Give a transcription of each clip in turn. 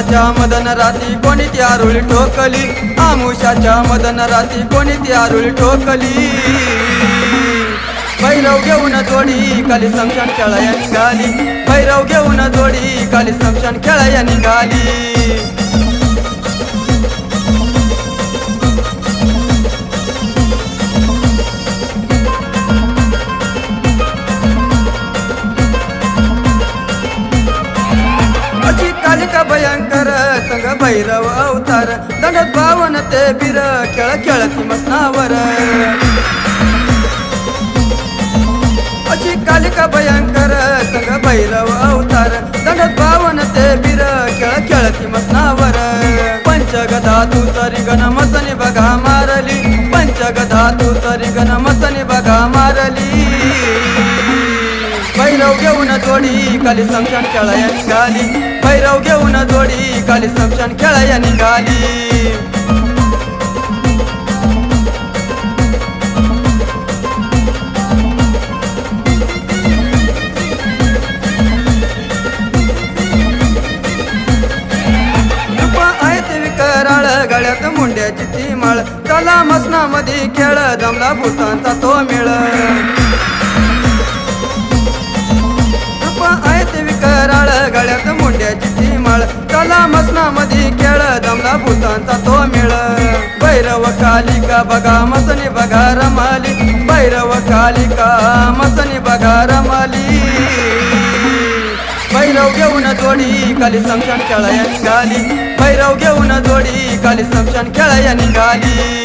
आमुषाच्या मदन राती कोणी ती आरुळी ठोकली, आमुषाच्या मदन राती कोणी ती आरुळी ठोकली। भैरव घेऊन जोडी काली समशान खेळाया निघाली, भैरव घेऊन जोडी काली समशान खेळाया निघाली। कालिका भयंकर संग भैरव अवतार, दंडत पावन ते बीर खेळ खेळती मसनावर। अशी कालिका भयंकर संग भैरव अवतार, दंडत पावन ते बीर खेळ खेळती मसनावर। पंचगदा तू तरी गण मसनी बघा मारली, पंचगदा तू तरी गण मसनी बघा मारली। भैरव घेऊन जोडी काली समशान खेळाया निघाली, भैरव घेऊन जोडी काली समशान खेळाया निघाली। विकराळ गळ्यात मुंड्याची ती माळ, चला मसनामध्ये खेळ जमला भूतांचा तो मेळ। विकराळ गळ्यात मुंड्याची ती माळ, चला मसनामध्ये खेळ जमला भूतांचा तो मेळ। भैरव कालिका बघा मसनी बघा रमाली, भैरव कालिका मसनी बघा रमाली। भैरव घेऊन जोडी काली समशान खेळाया निघाली, भैरव घेऊन जोडी काली समशान खेळाया निघाली।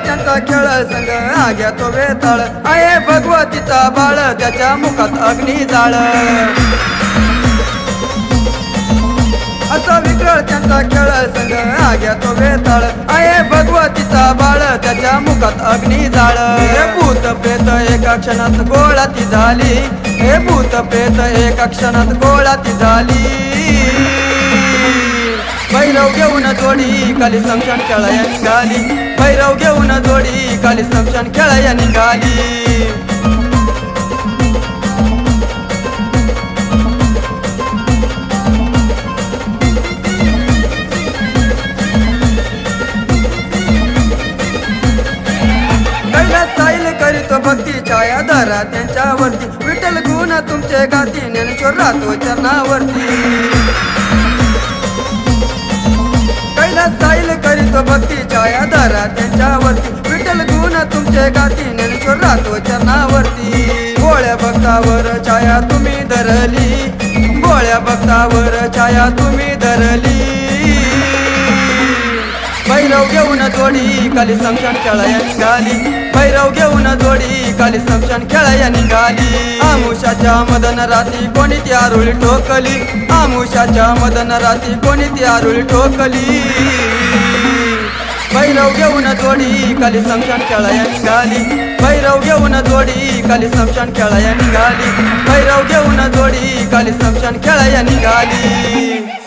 त्यांचा खेळ संग आग्या तो वेताळ, आहे भगवतीचा बाळ त्याच्या मुखात अग्नी जाळ। असा विकळ त्यांचा खेळ संग आग्या तो वेताळ, आहे भगवतीचा बाळ त्याच्या मुखात अग्नी जाळ। हे भूत प्रेत एका क्षणात गोळाती झाली, हे भूत प्रेत एका क्षणात गोळाती झाली। भैरव घेऊन जोडी काली समशान खेळाया निघाली, भैरव घेऊन जोडी काली समशान खेळाया निघाली। कैलास साईल करीत भक्ती छाया धरा त्यांच्यावरती, विठ्ठल गुण तुमचे गाती ज्ञानेश्वर राहतो चरणावरती। कैलास साईल करीत भक्ती छाया धरा त्यांच्यावरती, विठ्ठल गुण तुमचे गाती ज्ञानेश्वर राहतो चरणावरती। भोळ्या भक्तावर छाया तुम्ही धरली, भोळ्या भक्तावर छाया तुम्ही धरली। भैरव घेऊन जोडी काली समशान खेळाया निघाली, भैरव घेऊन जोडी काली समशान खेळाया निघाली। आमुषाच्या मदन राती कोणी ती आरुळी ठोकली, आमुषाच्या मदन राती कोणी ती आरुळी ठोकली। भैरव घेऊन जोडी काली समशान खेळाया निघाली, भैरव घेऊन जोडी काली समशान खेळाया निघाली, भैरव घेऊन जोडी काली समशान खेळाया निघाली।